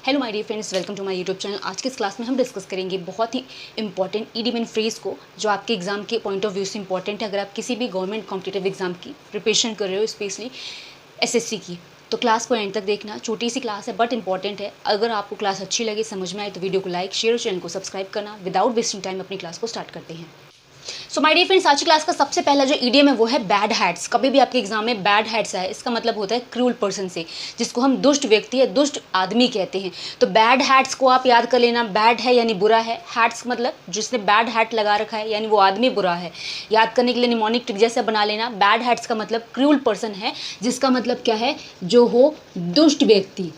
Hello my dear friends, welcome to my YouTube channel. आज के इस क्लास में हम डिस्कस करेंगे बहुत ही इंपॉर्टेंट ईडियम एंड फ्रेज को, जो आपके एग्जाम के पॉइंट ऑफ व्यू से इंपॉर्टेंट है। अगर आप किसी भी गवर्नमेंट कॉम्पिटिटिव एग्जाम की प्रिपरेशन कर रहे हो, स्पेशली एसएससी की, तो क्लास को एंड तक देखना। छोटी सी क्लास है बट इंपॉर्टेंट है। अगर आपको क्लास अच्छी लगे, समझ में आए, तो वीडियो को लाइक, शेयर और चैनल को सब्सक्राइब करना। विदाउट वेस्टिंग टाइम अपनी क्लास को स्टार्ट करते हैं। सो माय डियर फ्रेंड्स, आज की क्लास का सबसे पहला जो ईडियम है वो है बैड हैट्स। कभी भी आपके एग्जाम में बैड हैट्स आए, इसका मतलब होता है क्रूल पर्सन से, जिसको हम दुष्ट व्यक्ति या दुष्ट आदमी कहते हैं। तो बैड हैट्स को आप याद कर लेना। बैड है यानी बुरा है, हैट्स मतलब जिसने बैड हैट लगा रखा है यानी वो आदमी बुरा है। याद करने के लिए निमोनिक ट्रिक जैसे बना लेना। बैड हैट्स का मतलब क्रूल पर्सन है, जिसका मतलब क्या है, जो हो दुष्ट व्यक्ति।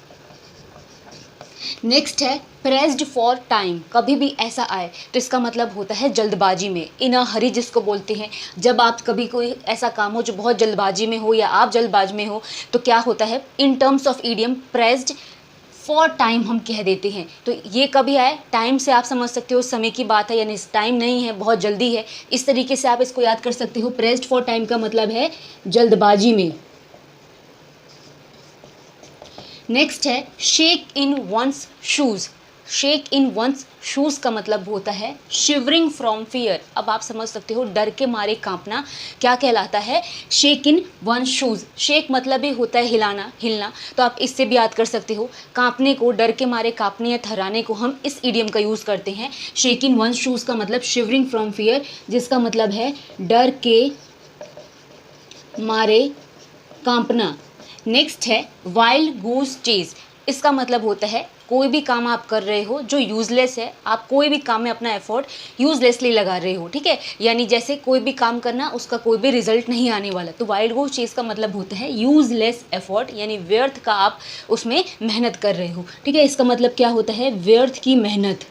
नेक्स्ट है प्रेस्ड फॉर टाइम। कभी भी ऐसा आए तो इसका मतलब होता है जल्दबाजी में, इन अ हरी जिसको बोलते हैं। जब आप कभी कोई ऐसा काम हो जो बहुत जल्दबाजी में हो या आप जल्दबाजी में हो, तो क्या होता है, in terms of idiom pressed for time हम कह देते हैं। तो ये कभी आए, टाइम से आप समझ सकते हो समय की बात है, यानी टाइम नहीं है, बहुत जल्दी है। इस तरीके से आप इसको याद कर सकते हो। प्रेस्ड फॉर टाइम का मतलब है जल्दबाजी में। नेक्स्ट है शेक इन वंस शूज़। शेक इन वंस शूज़ का मतलब होता है शिवरिंग फ्रॉम फियर। अब आप समझ सकते हो, डर के मारे कांपना क्या कहलाता है, shake in one shoes. Shake मतलब ही होता है हिलाना, हिलना। तो आप इससे भी याद कर सकते हो, कांपने को, डर के मारे कांपने या थर्राने को हम इस इडियम का यूज़ करते हैं। शेक इन वन शूज़ का मतलब शिवरिंग फ्रॉम फियर, जिसका मतलब है डर के मारे कांपना। नेक्स्ट है वाइल्ड गूस चेज। इसका मतलब होता है कोई भी काम आप कर रहे हो जो यूजलेस है, आप कोई भी काम में अपना एफर्ट यूजलेसली लगा रहे हो, ठीक है। यानी जैसे कोई भी काम करना, उसका कोई भी रिजल्ट नहीं आने वाला। तो वाइल्ड गूस चेज का मतलब होता है यूजलेस एफर्ट, यानी व्यर्थ का आप उसमें मेहनत कर रहे हो, ठीक है। इसका मतलब क्या होता है, व्यर्थ की मेहनत।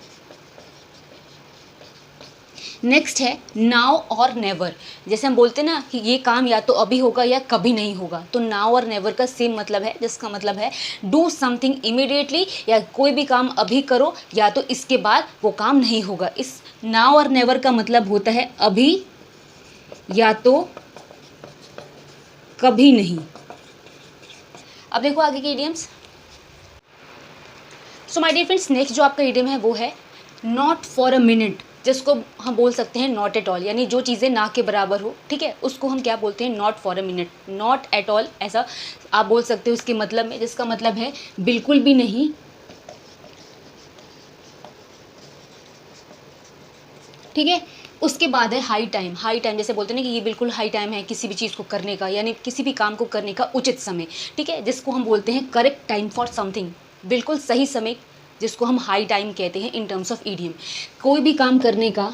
नेक्स्ट है नाउ और नेवर। जैसे हम बोलते हैं ना कि ये काम या तो अभी होगा या कभी नहीं होगा, तो नाउ और नेवर का सेम मतलब है, जिसका मतलब है डू समथिंग इमीडिएटली, या कोई भी काम अभी करो या तो इसके बाद वो काम नहीं होगा। इस नाउ और नेवर का मतलब होता है अभी या तो कभी नहीं। अब देखो आगे के idioms. So my dear friends, next जो आपका इडियम है वो है नॉट फॉर अ मिनट, जिसको हम बोल सकते हैं नॉट एट ऑल, यानी जो चीज़ें ना के बराबर हो, ठीक है, उसको हम क्या बोलते हैं, not for a minute, not at all, ऐसा आप बोल सकते हो इसके मतलब में, जिसका मतलब है बिल्कुल भी नहीं, ठीक है। उसके बाद है हाई टाइम। हाई टाइम जैसे बोलते हैं ना कि ये बिल्कुल हाई टाइम है किसी भी चीज़ को करने का, यानी किसी भी काम को करने का उचित समय, ठीक है, जिसको हम बोलते हैं करेक्ट टाइम फॉर समथिंग, बिल्कुल सही समय, जिसको हम हाई टाइम कहते हैं इन टर्म्स ऑफ ईडियम। कोई भी काम करने का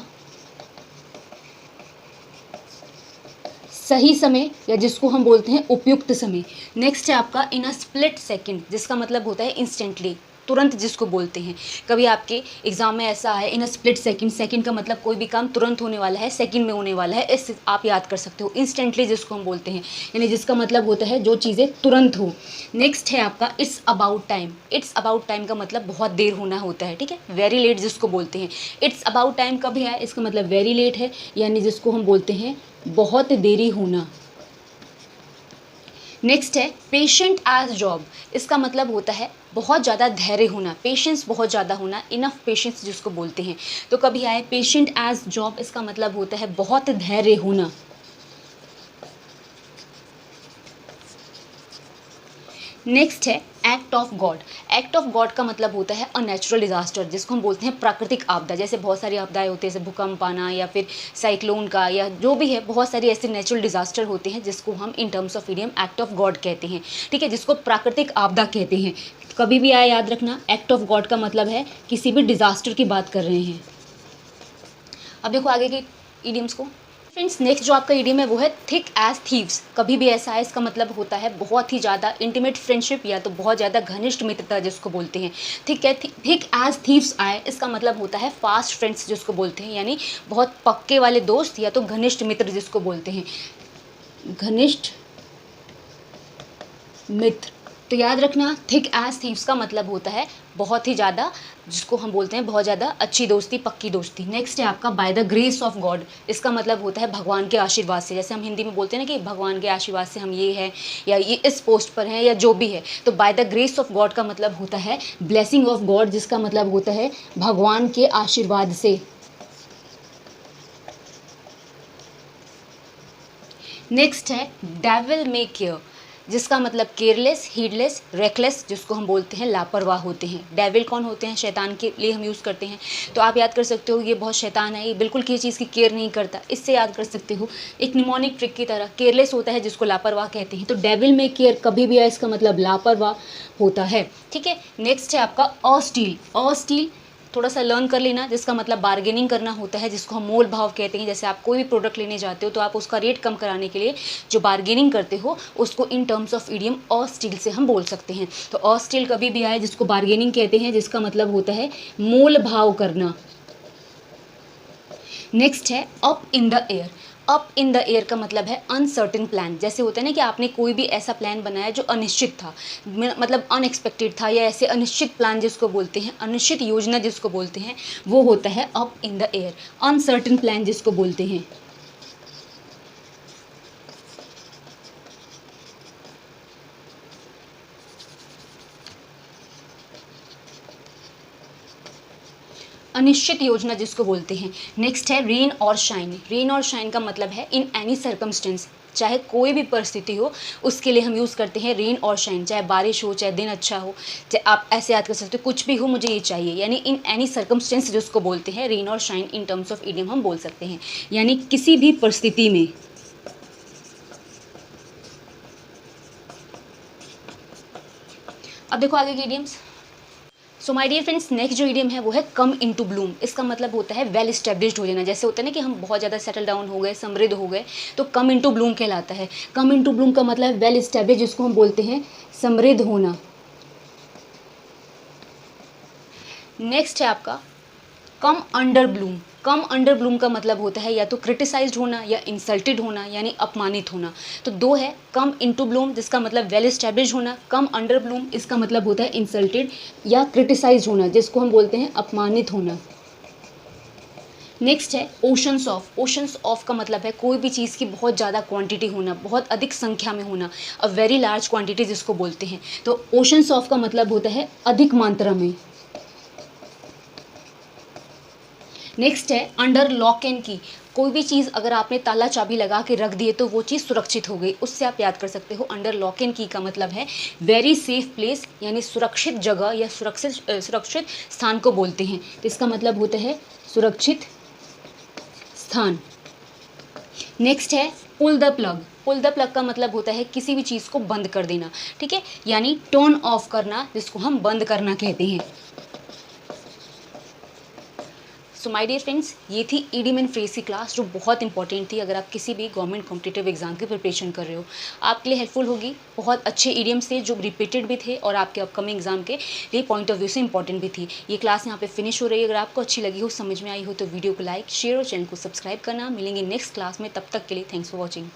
सही समय, या जिसको हम बोलते हैं उपयुक्त समय। नेक्स्ट है आपका इन अ स्प्लिट सेकंड, जिसका मतलब होता है इंस्टेंटली, तुरंत जिसको बोलते हैं। कभी आपके एग्जाम में ऐसा है इन अ स्प्लिट सेकंड, सेकंड का मतलब कोई भी काम तुरंत होने वाला है, सेकंड में होने वाला है, इस आप याद कर सकते हो। इंस्टेंटली जिसको हम बोलते हैं, यानी जिसका मतलब होता है जो चीज़ें तुरंत हो। नेक्स्ट है आपका it's about time. It's about time का मतलब बहुत देर होना होता है, ठीक है। वेरी लेट जिसको बोलते हैं। इट्स अबाउट टाइम कभी है, इसका मतलब वेरी लेट है, यानी जिसको हम बोलते हैं बहुत देरी होना। नेक्स्ट है पेशेंट एज जॉब। इसका मतलब होता है बहुत ज़्यादा धैर्य होना, पेशेंस बहुत ज़्यादा होना, इनफ पेशेंस जिसको बोलते हैं। तो कभी आए पेशेंट एज जॉब, इसका मतलब होता है बहुत धैर्य होना। नेक्स्ट है act of God. Act of God का मतलब होता है अ नेचुरल डिजास्टर, जिसको हम बोलते हैं प्राकृतिक आपदा। जैसे बहुत सारी आपदाएं होती हैं, जैसे भूकंप आना या फिर साइक्लोन का, या जो भी है, बहुत सारी ऐसे नेचुरल डिजास्टर होते हैं जिसको हम in terms of idiom act of God कहते हैं, ठीक है, जिसको प्राकृतिक आपदा कहते हैं। कभी भी आया याद रखना, एक्ट ऑफ गॉड का मतलब है किसी भी डिजास्टर की बात कर रहे हैं। अब देखो आगे के ईडियम्स को। फ्रेंड्स, नेक्स्ट जो आपका ईडियम है वो है थिक एज थीव्स। कभी भी ऐसा है, इसका मतलब होता है बहुत ही ज़्यादा इंटीमेट फ्रेंडशिप, या तो बहुत ज़्यादा घनिष्ठ मित्रता जिसको बोलते हैं। ठीक है, थिक एज थीव्स आए, इसका मतलब होता है फास्ट फ्रेंड्स जिसको बोलते हैं, यानी बहुत पक्के वाले दोस्त या तो घनिष्ठ मित्र जिसको बोलते हैं, घनिष्ठ मित्र। तो याद रखना, थिक एज थीव्स का मतलब होता है बहुत ही ज़्यादा, जिसको हम बोलते हैं बहुत ज़्यादा अच्छी दोस्ती, पक्की दोस्ती। नेक्स्ट है आपका by the grace of God. इसका मतलब होता है भगवान के आशीर्वाद से। जैसे हम हिंदी में बोलते हैं ना कि भगवान के आशीर्वाद से हम ये हैं या ये इस पोस्ट पर हैं या जो भी है, तो by the grace of God का मतलब होता है ब्लेसिंग ऑफ गॉड, जिसका मतलब होता है भगवान के आशीर्वाद से। नेक्स्ट है डेविल मे केयर, जिसका मतलब केयरलेस, हीडलेस, रेकलेस, जिसको हम बोलते हैं लापरवाह होते हैं। डेविल कौन होते हैं? शैतान के लिए हम यूज़ करते हैं। तो आप याद कर सकते हो ये बहुत शैतान है, ये बिल्कुल किसी चीज़ की केयर नहीं करता। इससे याद कर सकते हो एक निमोनिक ट्रिक की तरह। केयरलेस होता है जिसको लापरवाह कहते हैं, तो डेविल में केयर कभी भी आए इसका मतलब लापरवाह होता है। ठीक है, नेक्स्ट है आपका ऑस्टील। ऑस्टील थोड़ा सा लर्न कर लेना, जिसका मतलब बार्गेनिंग करना होता है, जिसको हम मोल भाव कहते हैं। जैसे आप कोई भी प्रोडक्ट लेने जाते हो तो आप उसका रेट कम कराने के लिए जो बार्गेनिंग करते हो उसको इन टर्म्स ऑफ इडियम ऑस्टील से हम बोल सकते हैं। तो ऑस्टील कभी भी आए जिसको बार्गेनिंग कहते हैं, जिसका मतलब होता है मोल भाव करना। नेक्स्ट है up in the air. Up in the air का मतलब है अनसर्टेन प्लान। जैसे होता है ना कि आपने कोई भी ऐसा प्लान बनाया जो अनिश्चित था, मतलब अनएक्सपेक्टेड था, या ऐसे अनिश्चित प्लान जिसको बोलते हैं, अनिश्चित योजना जिसको बोलते हैं, वो होता है up in the air. Uncertain plan जिसको बोलते हैं। अनिश्चित योजना जिसको बोलते हैं। नेक्स्ट है रेन और शाइन। रेन और शाइन का मतलब है इन एनी सर्कमस्टेंस, चाहे कोई भी परिस्थिति हो उसके लिए हम यूज़ करते हैं रेन और शाइन। चाहे बारिश हो, चाहे दिन अच्छा हो, चाहे आप ऐसे याद कर सकते हो कुछ भी हो मुझे ये चाहिए, यानी इन एनी सर्कमस्टेंस जिसको बोलते हैं रेन और shine in terms of idiom हम बोल सकते हैं, यानी किसी भी परिस्थिति में। अब देखो आगे के idioms. So my dear friends, next जो इडियम है वो है कम इनटू ब्लूम। इसका मतलब होता है वेल एस्टेब्लिश्ड हो जाना। जैसे होता है ना कि हम बहुत ज़्यादा सेटल डाउन हो गए, समृद्ध हो गए, तो कम इनटू ब्लूम कहलाता है। कम इनटू ब्लूम का मतलब है वेल एस्टेब्लिश, जिसको हम बोलते हैं समृद्ध होना। नेक्स्ट है आपका come under Bloom. Come under Bloom का मतलब होता है या तो क्रिटिसाइज्ड होना या इंसल्टेड होना, यानी अपमानित होना। तो दो है, कम इनटू ब्लूम जिसका मतलब वेल एस्टेब्लिश होना, कम अंडर ब्लूम इसका मतलब होता है इंसल्टेड या क्रिटिसाइज होना, जिसको हम बोलते हैं अपमानित होना। नेक्स्ट है ओशंस ऑफ। ओशंस ऑफ का मतलब है कोई भी चीज़ की बहुत ज़्यादा क्वांटिटी होना, बहुत अधिक संख्या में होना, अ वेरी लार्ज क्वांटिटी जिसको बोलते हैं। तो ओशंस ऑफ का मतलब होता है अधिक मात्रा में। नेक्स्ट है अंडर लॉक एंड की। कोई भी चीज़ अगर आपने ताला चाबी लगा के रख दिए तो वो चीज़ सुरक्षित हो गई, उससे आप याद कर सकते हो अंडर लॉक एंड की का मतलब है वेरी सेफ प्लेस, यानी सुरक्षित जगह या सुरक्षित स्थान को बोलते हैं। तो इसका मतलब होता है सुरक्षित स्थान। नेक्स्ट है pull the plug. Pull the plug का मतलब होता है किसी भी चीज़ को बंद कर देना, ठीक है, यानी टर्न ऑफ करना, जिसको हम बंद करना कहते हैं। सो माय डियर फ्रेंड्स, ये थी ईडियम एंड फ्रेज की क्लास जो बहुत इंपॉर्टेंट थी अगर आप किसी भी गवर्नमेंट कॉम्पिटिटिव एग्जाम की प्रिपरेशन कर रहे हो। आपके लिए हेल्पफुल होगी। बहुत अच्छे ईडियम्स थे जो रिपीटेड भी थे और आपके अपकमिंग एग्जाम के लिए पॉइंट ऑफ व्यू से इंपॉर्टेंट भी थी। ये क्लास यहाँ पे फिनिश हो रही है। अगर आपको अच्छी लगी हो, समझ में आई हो, तो वीडियो को लाइक, शेयर और चैनल को सब्सक्राइब करना। मिलेंगे नेक्स्ट क्लास में, तब तक के लिए थैंक्स फॉर वॉचिंग।